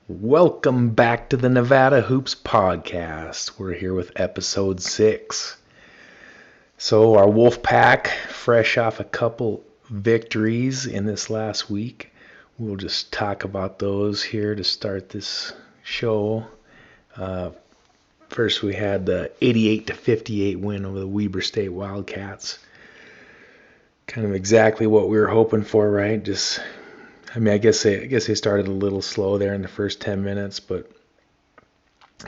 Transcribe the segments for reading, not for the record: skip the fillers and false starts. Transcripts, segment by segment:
Welcome back to the Nevada Hoops Podcast. We're here with episode 6. So our Wolf Pack, fresh off a couple victories in this last week. We'll just talk about those here to start this show. First, we had the 88-58 win over the Weber State Wildcats. Kind of exactly what we were hoping for, right? I guess they started a little slow there in the first 10 minutes, but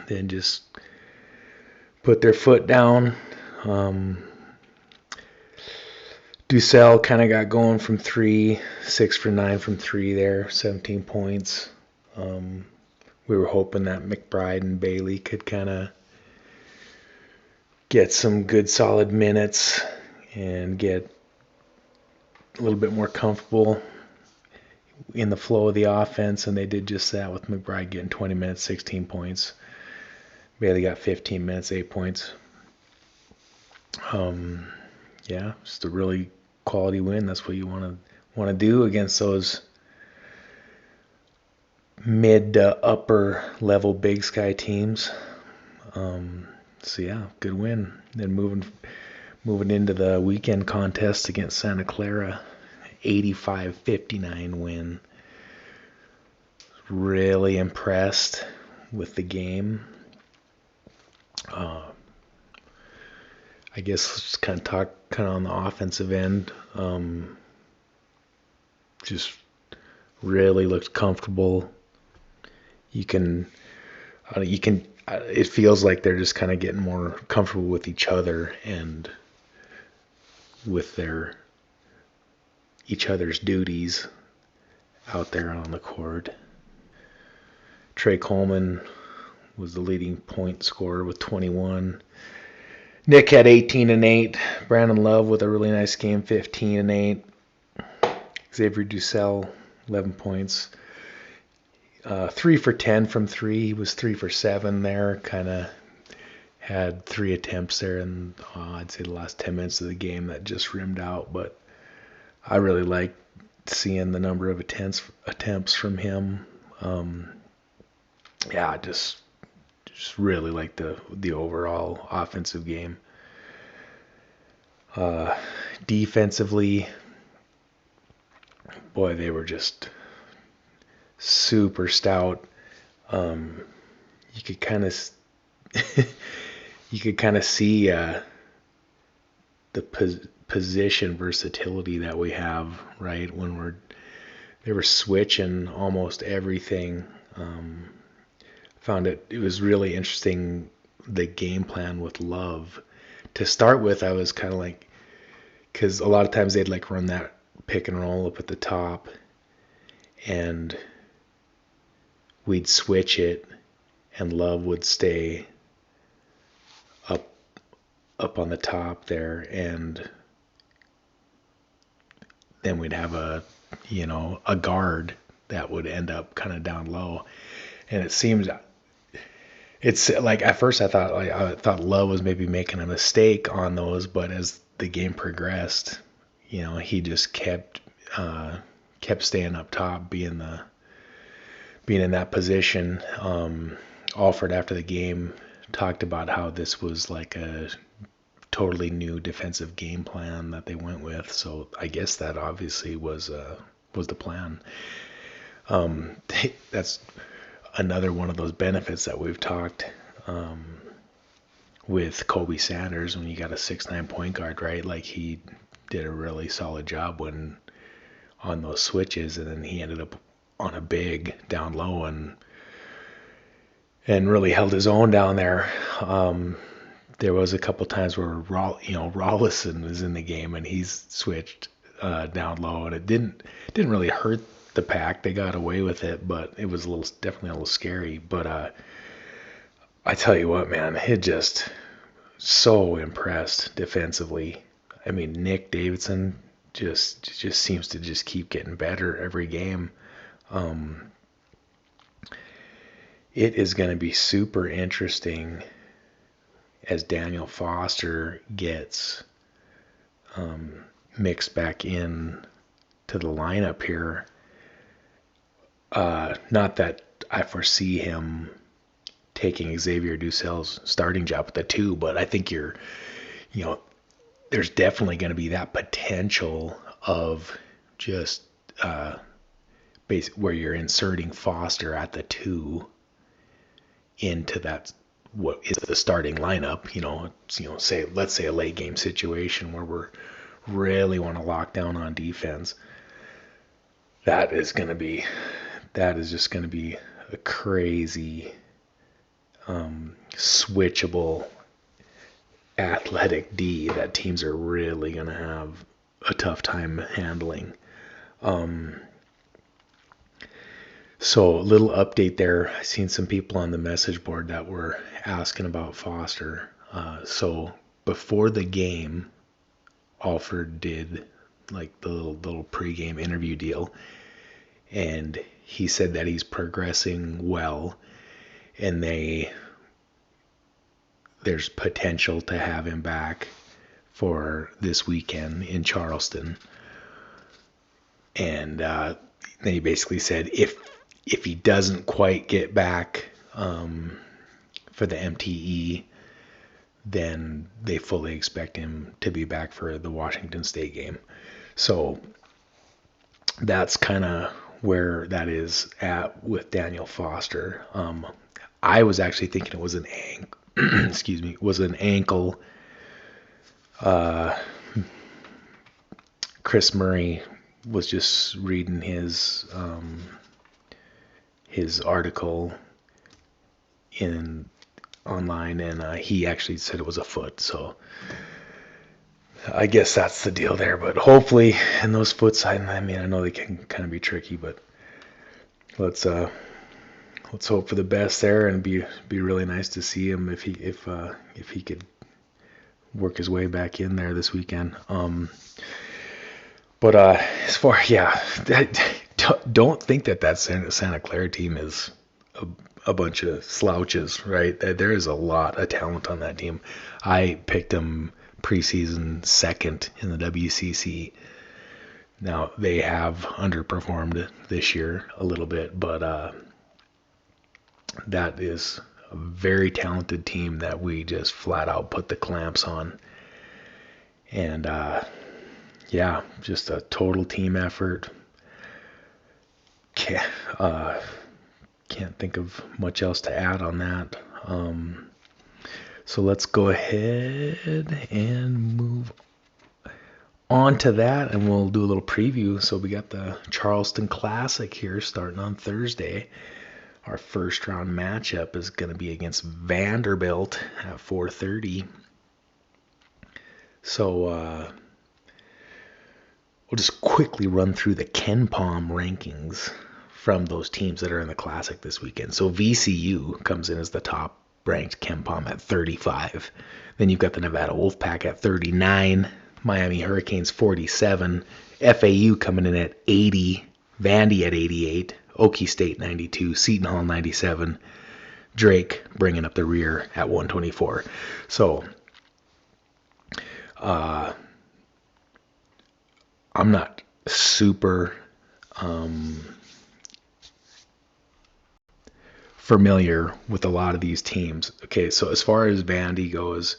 then just put their foot down. Ducell kind of got going from 3, 6 for 9 from 3 there, 17 points. We were hoping that McBride and Bailey could kind of get some good solid minutes and get a little bit more comfortable in the flow of the offense, and they did just that with McBride getting 20 minutes, 16 points. Bailey got 15 minutes, 8 points. Just a really quality win. That's what you want to do against those mid to upper level Big Sky teams. Good win. Then moving into the weekend contest against Santa Clara. 85-59 win. Really impressed with the game. I guess let's just kind of talk on the offensive end. Just really looked comfortable. It feels like they're just kind of getting more comfortable with each other and with each other's duties out there on the court. Trey Coleman was the leading point scorer with 21. Nick had 18 and 8. Brandon Love with a really nice game, 15 and 8. Xavier Ducell, 11 points. 3 for 10 from 3. He was 3 for 7 there. Kind of had 3 attempts there in, I'd say, the last 10 minutes of the game that just rimmed out. But I really liked seeing the number of attempts from him. Just really like the overall offensive game. Defensively, boy, they were just super stout. You could kind of see the position versatility that we have, right? When they were switching almost everything. Found it was really interesting, the game plan with Love. To start with, I was kind of like, because a lot of times they'd like run that pick and roll up at the top, and we'd switch it, and Love would stay up on the top there, and then we'd have a guard that would end up kind of down low. And it's like, at first I thought Love was maybe making a mistake on those, but as the game progressed, he just kept staying up top, being in that position. Alford, after the game, talked about how this was like a totally new defensive game plan that they went with. So I guess that obviously was the plan. That's another one of those benefits that we've talked with Kobe Sanders, when you got a 6'9" point guard, right? Like, he did a really solid job on those switches, and then he ended up on a big down low and really held his own down there. There was a couple times where Rollison was in the game, and he's switched down low, and it didn't really hurt the Pack. They got away with it, but it was definitely a little scary. But I tell you what, man, it just so impressed defensively. I mean, Nick Davidson just seems to just keep getting better every game. It is going to be super interesting as Daniel Foster gets mixed back in to the lineup here. Not that I foresee him taking Xavier Ducel's starting job at the 2, but I think there's definitely going to be that potential of just where you're inserting Foster at the 2 into that what is the starting lineup. Let's say a late game situation where we're really want to lock down on defense. That is just going to be a crazy switchable athletic D that teams are really going to have a tough time handling. So a little update there. I've seen some people on the message board that were asking about Foster. So before the game, Alford did like the little pregame interview deal, and he said that he's progressing well, and there's potential to have him back for this weekend in Charleston. And they basically said if he doesn't quite get back for the MTE, then they fully expect him to be back for the Washington State game. So that's kind of where that is at with Daniel Foster. I was actually thinking it was an ankle. Chris Murray was just reading his article online, and he actually said it was a foot. So I guess that's the deal there. But hopefully, in those foots, I know they can kind of be tricky, but let's hope for the best there, and be really nice to see him if he could work his way back in there this weekend. But as far don't think that Santa Clara team is a bunch of slouches, right? There is a lot of talent on that team. I picked them preseason second in the WCC. Now they have underperformed this year a little bit, but that is a very talented team that we just flat out put the clamps on. And just a total team effort. Can't think of much else to add on that. So let's go ahead and move on to that, and we'll do a little preview. So we got the Charleston Classic here starting on Thursday. Our first round matchup is going to be against Vanderbilt at 4:30. So we'll just quickly run through the KenPom rankings from those teams that are in the Classic this weekend. So VCU comes in as the top ranked KenPom at 35. Then you've got the Nevada Wolfpack at 39, Miami Hurricanes 47, FAU coming in at 80, Vandy at 88, Okie State 92, Seton Hall 97, Drake bringing up the rear at 124. So I'm not super familiar with a lot of these teams. Okay, so as far as Vandy goes,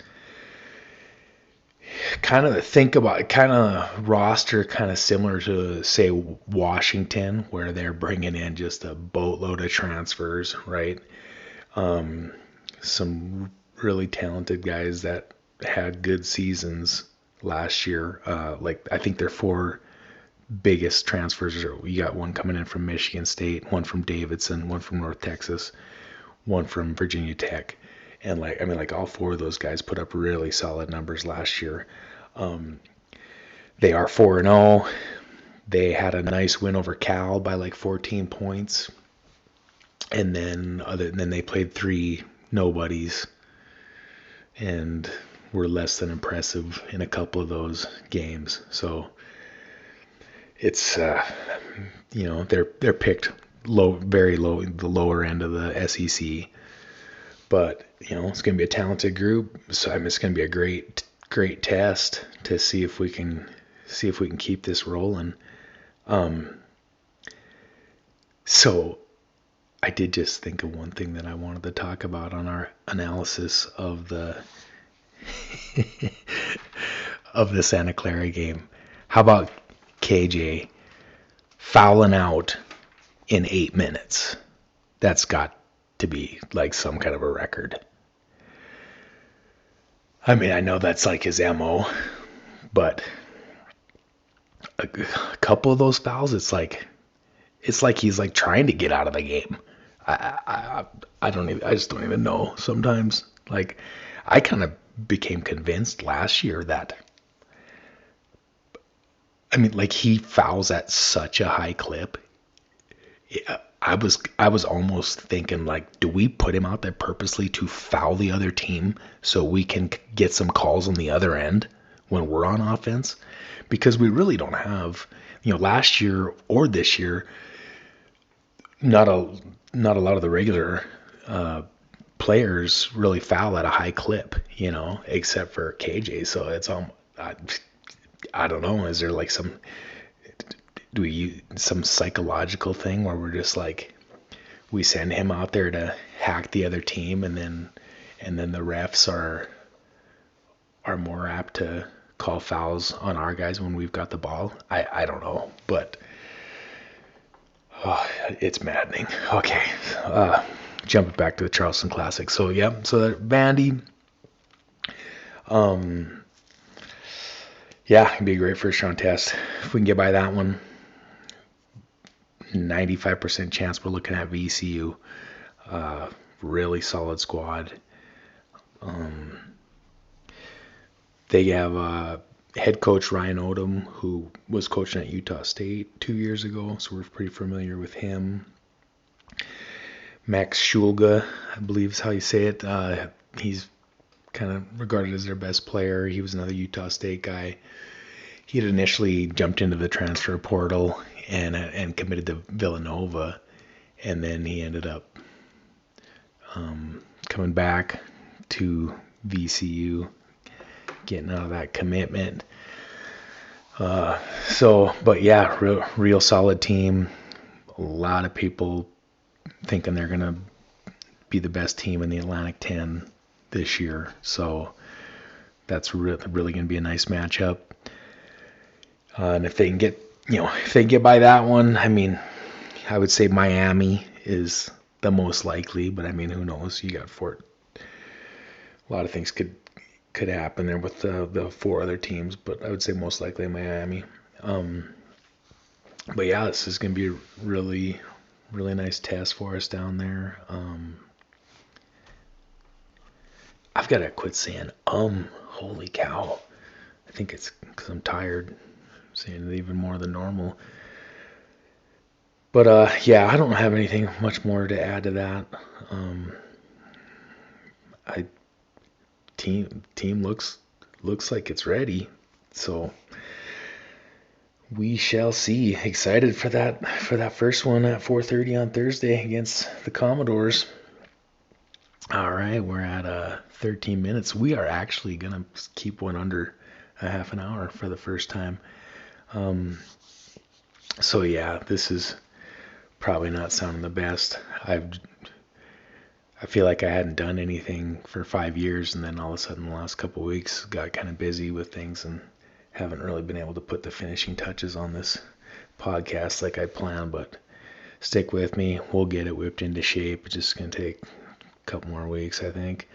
kind of roster kind of similar to, say, Washington, where they're bringing in just a boatload of transfers, right? Some really talented guys that had good seasons last year. I think their four biggest transfers are, you got one coming in from Michigan State, one from Davidson, one from North Texas, one from Virginia Tech. And all four of those guys put up really solid numbers last year. They are 4-0. They had a nice win over Cal by 14 points. And then they played 3 nobodies and were less than impressive in a couple of those games. So it's they're picked low, very low, the lower end of the SEC. But it's going to be a talented group, so it's going to be a great test to see if we can keep this rolling. So I did just think of one thing that I wanted to talk about on our analysis of the of the Santa Clara game. How about KJ fouling out in 8 minutes? That's got to be like some kind of a record. I mean, I know that's like his MO, but a couple of those fouls, it's like he's like trying to get out of the game. I don't even, I just don't even know sometimes. Like, I kind of became convinced last year that, I mean, like, he fouls at such a high clip. I was almost thinking, like, do we put him out there purposely to foul the other team so we can get some calls on the other end when we're on offense? Because we really don't have, last year or this year, not a lot of the regular players really foul at a high clip, except for KJ. So it's I don't know. Is there like do we use some psychological thing where we're just like, we send him out there to hack the other team, and then the refs are more apt to call fouls on our guys when we've got the ball? I don't know, but it's maddening. Okay, jumping back to the Charleston Classic. So yeah, so Vandy, yeah, it'd be a great first round test if we can get by that one. 95% chance we're looking at VCU. Really solid squad. They have head coach Ryan Odom, who was coaching at Utah State 2 years ago, so we're pretty familiar with him. Max Shulga, I believe is how you say it. He's kind of regarded as their best player. He was another Utah State guy. He had initially jumped into the transfer portal and committed to Villanova, and then he ended up coming back to VCU, getting out of that commitment. But yeah, real solid team. A lot of people thinking they're going to be the best team in the Atlantic 10 this year. So that's really going to be a nice matchup. And if they can get by that one, I mean, I would say Miami is the most likely, but I mean, who knows? You got Fort. A lot of things could happen there with the 4 other teams, but I would say most likely Miami. But yeah, this is going to be a really, really nice test for us down there. I've got to quit saying holy cow. I think it's because I'm tired, saying it even more than normal. But yeah, I don't have anything much more to add to that. Team looks like it's ready, so we shall see. Excited for that first one at 4:30 on Thursday against the Commodores. All right, we're at 13 minutes. We are actually gonna keep one under a half an hour for the first time. So yeah, this is probably not sounding the best. I feel like I hadn't done anything for 5 years, and then all of a sudden the last couple of weeks got kind of busy with things and haven't really been able to put the finishing touches on this podcast like I planned, but stick with me. We'll get it whipped into shape. It's just going to take a couple more weeks, I think.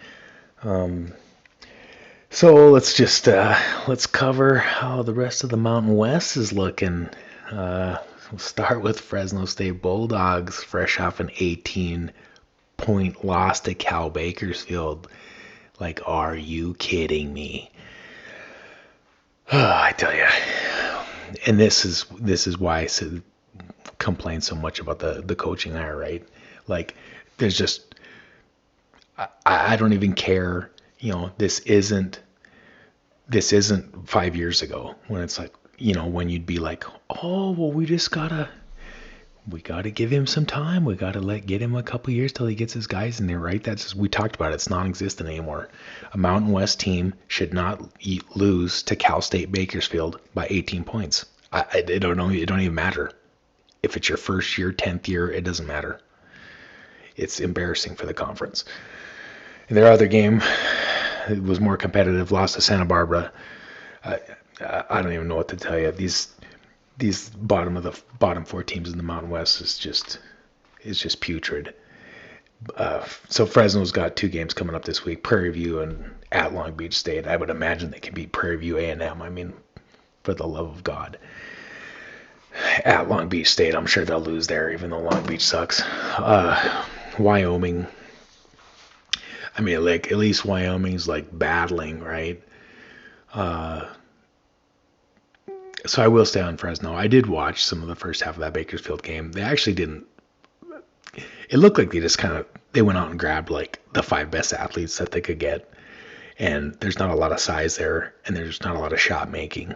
So let's cover how the rest of the Mountain West is looking. We'll start with Fresno State Bulldogs, fresh off an 18-point loss to Cal Bakersfield. Like, are you kidding me? I tell you. And this is why I complain so much about the coaching hire, right? Like, there's just, I don't even care. This isn't 5 years ago when it's like, when you'd be like, oh, well, we gotta give him some time. We gotta get him a couple years till he gets his guys in there, right? We talked about it. It's non-existent anymore. A Mountain West team should not lose to Cal State Bakersfield by 18 points. I don't know. It don't even matter. If it's your first year, 10th year, it doesn't matter. it's embarrassing for the conference. And their other game, it was more competitive, lost to Santa Barbara. I don't even know what to tell you. These bottom four teams in the Mountain West is just putrid. So Fresno's got 2 games coming up this week: Prairie View and at Long Beach State. I would imagine they can beat Prairie View A&M. I mean, for the love of God. At Long Beach State, I'm sure they'll lose there, even though Long Beach sucks. Wyoming. I mean, like, at least Wyoming's like battling, right? So I will stay on Fresno. I did watch some of the first half of that Bakersfield game. They actually didn't. It looked like they went out and grabbed like the 5 best athletes that they could get. And there's not a lot of size there, and there's not a lot of shot making.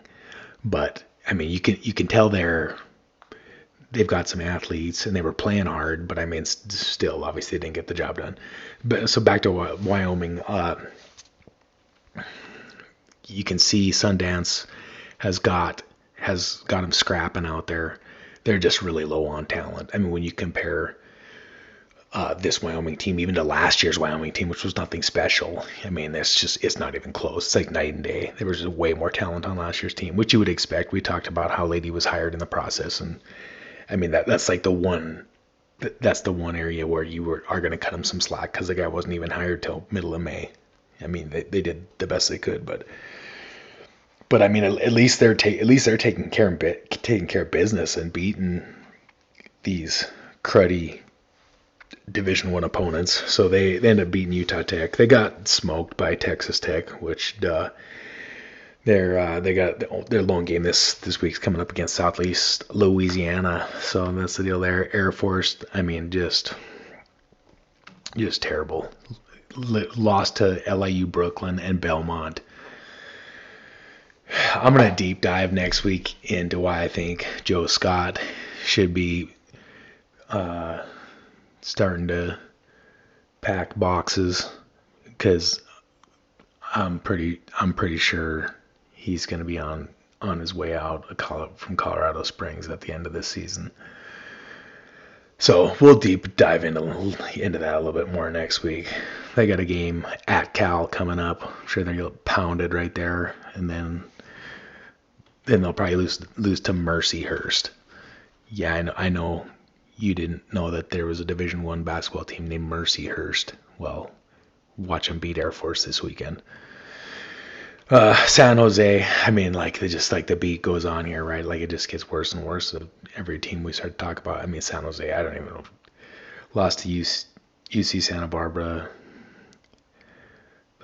But I mean, you can tell they've got some athletes, and they were playing hard. But I mean, still, obviously, they didn't get the job done. But so back to Wyoming, you can see Sundance has got them scrapping out there. They're just really low on talent. I mean, when you compare this Wyoming team even to last year's Wyoming team, which was nothing special, I mean, it's not even close. It's like night and day. There was just way more talent on last year's team, which you would expect. We talked about how Lady was hired in the process, and I mean that's like the one area where are going to cut him some slack, because the guy wasn't even hired till middle of May. I mean, they did the best they could, but I mean, at least they're taking care of business and beating these cruddy Division I opponents. So they ended up beating Utah Tech. They got smoked by Texas Tech, which they got their lone game this week's coming up against Southeast Louisiana. So that's the deal there. Air Force, I mean, just terrible. Lost to LIU, Brooklyn, and Belmont. I'm going to deep dive next week into why I think Joe Scott should be starting to pack boxes, because I'm pretty sure he's going to be on his way out from Colorado Springs at the end of this season. So we'll deep dive into that a little bit more next week. They got a game at Cal coming up. I'm sure they're going to get pounded right there, and then they'll probably lose to Mercyhurst. Yeah, I know you didn't know that there was a Division I basketball team named Mercyhurst. Well, watch them beat Air Force this weekend. San Jose, I mean, like, the beat goes on here, right? Like, it just gets worse and worse. Every team we start to talk about. I mean, San Jose, I don't even know. Lost to UC Santa Barbara.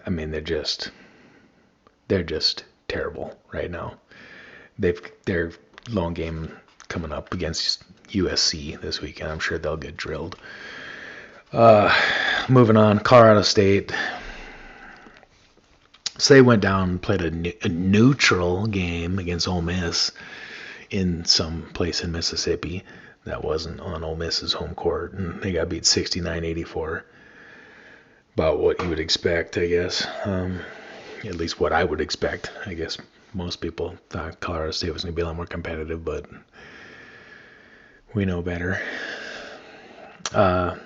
I mean, they're just terrible right now. Their lone game coming up against USC this weekend. I'm sure they'll get drilled. Moving on, Colorado State. So they went down and played a neutral game against Ole Miss in some place in Mississippi that wasn't on Ole Miss's home court, and they got beat 69-84. About what you would expect, I guess. At least what I would expect. I guess most people thought Colorado State was going to be a lot more competitive, but we know better. So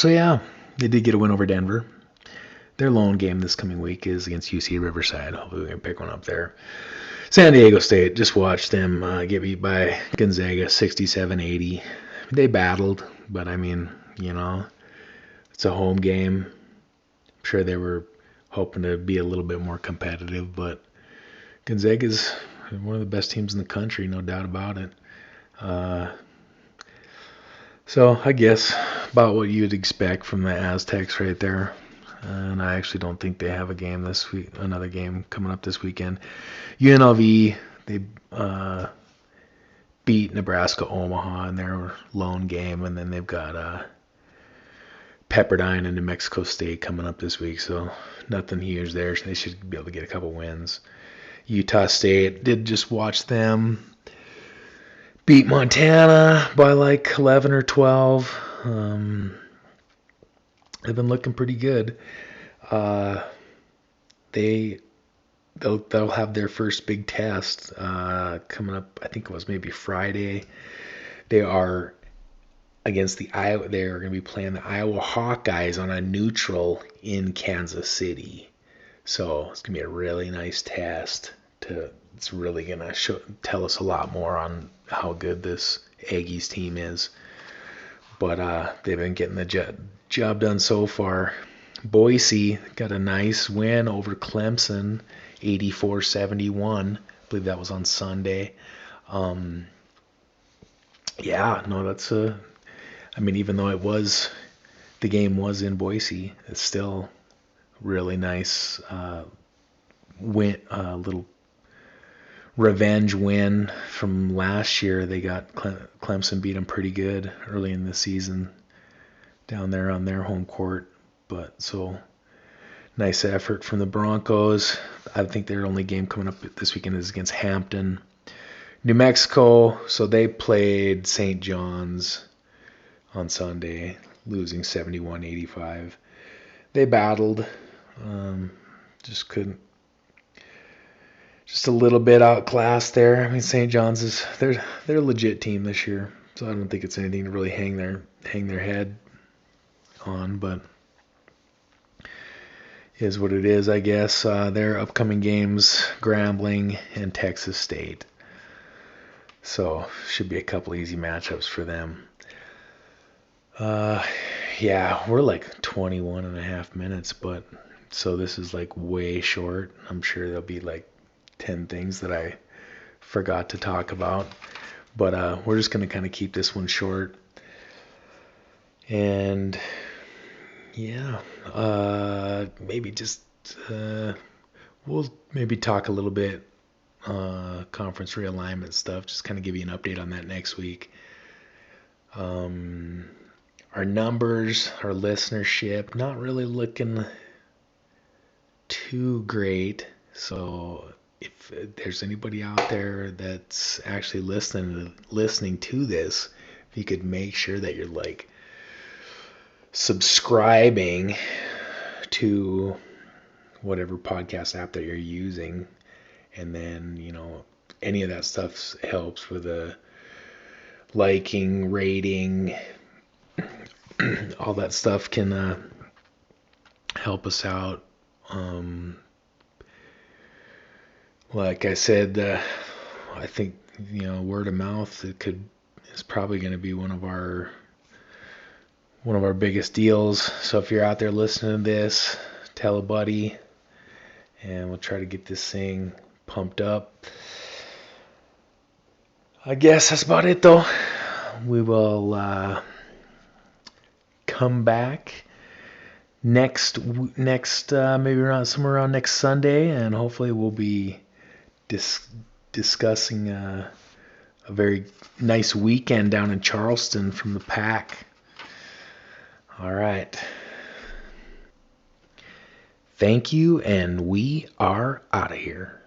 yeah, they did get a win over Denver. Their lone game this coming week is against UC Riverside. Hopefully we can pick one up there. San Diego State, just watched them get beat by Gonzaga 67-80. They battled, but I mean, it's a home game. I'm sure they were hoping to be a little bit more competitive, but Gonzaga's one of the best teams in the country, no doubt about it. So I guess about what you'd expect from the Aztecs right there. And I actually don't think they have a game this week, another game coming up this weekend. UNLV, they beat Nebraska Omaha in their lone game, and then they've got Pepperdine and New Mexico State coming up this week, so nothing huge there. So they should be able to get a couple wins. Utah State, did just watch them beat Montana by like 11 or 12. They've been looking pretty good. They'll have their first big test coming up. I think it was maybe Friday. They are against the Iowa. They're going to be playing the Iowa Hawkeyes on a neutral in Kansas City. So it's going to be a really nice test. It's really going to tell us a lot more on how good this Aggies team is. But they've been getting the job done so far. Boise got a nice win over Clemson, 84-71. I believe that was on Sunday. Yeah, no, I mean, even though the game was in Boise, it's still really nice win, little revenge win from last year. They got Clemson beat them pretty good early in the season down there on their home court. But so nice effort from the Broncos. I think their only game coming up this weekend is against Hampton. New Mexico, so they played St. John's on Sunday, losing 71-85. They battled, just couldn't, just a little bit outclassed there. I mean, St. John's they're a legit team this year, so I don't think it's anything to really hang their head on, but is what it is, I guess. Their upcoming games, Grambling and Texas State. So should be a couple easy matchups for them. Yeah, we're like 21 and a half minutes, but so this is like way short. I'm sure there'll be like 10 things that I forgot to talk about, but we're just going to kind of keep this one short. And yeah, maybe just we'll maybe talk a little bit conference realignment stuff, just kind of give you an update on that next week. Our numbers, our listenership, not really looking too great. So if there's anybody out there that's actually listening to this, if you could make sure that you're like subscribing to whatever podcast app that you're using, and then any of that stuff helps with a liking, rating, all that stuff can help us out. Like I said, I think word of mouth is probably going to be one of our biggest deals. So if you're out there listening to this, tell a buddy, and we'll try to get this thing pumped up. I guess that's about it, though. We will come back next maybe somewhere around next Sunday, and hopefully we'll be discussing a very nice weekend down in Charleston from the Pack. All right. Thank you, and we are out of here.